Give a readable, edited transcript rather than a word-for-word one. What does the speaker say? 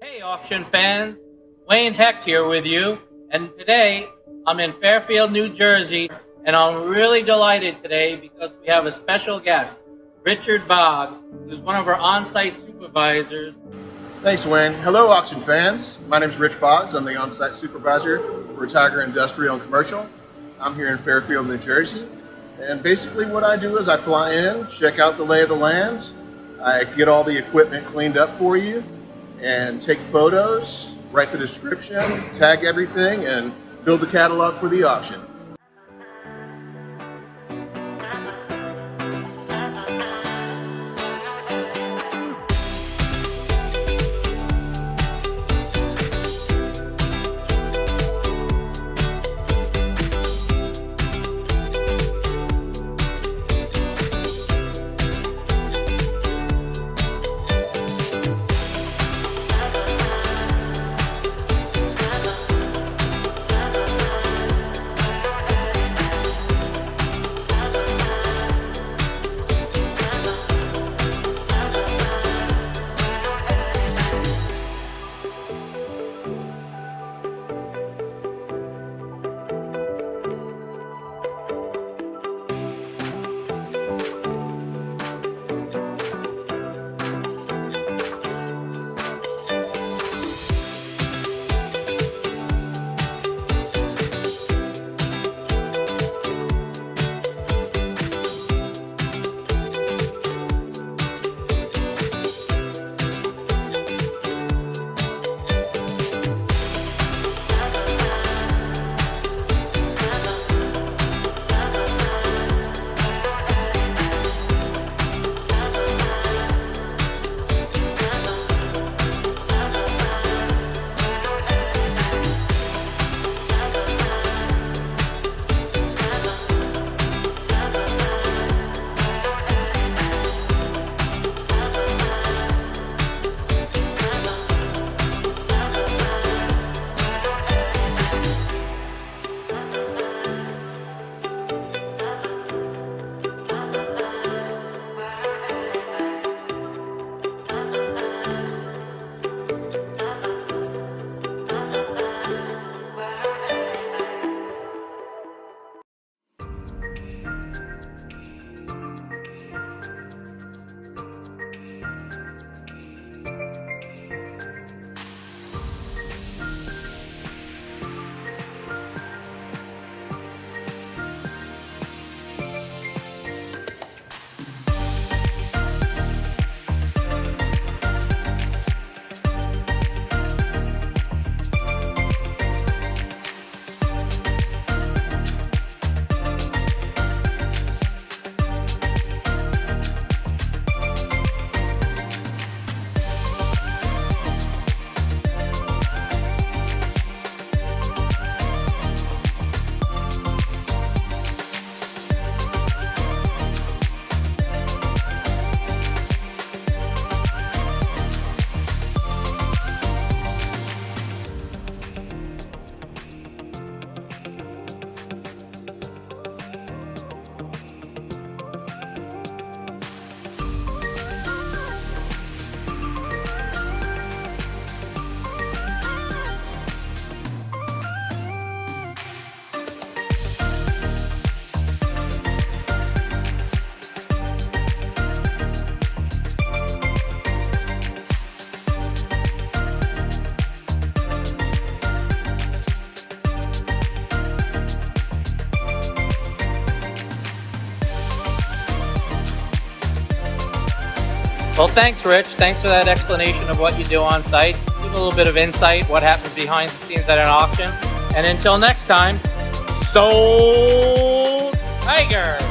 Hey auction fans, Wayne Hecht here with you, and today I'm in Fairfield, New Jersey, and I'm really delighted today because we have a special guest, Richard Boggs, who's one of our on-site supervisors. Thanks, Wayne. Hello, auction fans. My name is Rich Boggs. I'm the on-site supervisor for Tiger Industrial and Commercial. I'm here in Fairfield, New Jersey, and basically what I do is I fly in, check out the lay of the land, I get all the equipment cleaned up for you, and take photos, write the description, tag everything, and build the catalog for the auction. Well, thanks Rich, thanks for that explanation of what you do on site. Give a little bit of insight, what happens behind the scenes at an auction. And until next time, sold Tiger!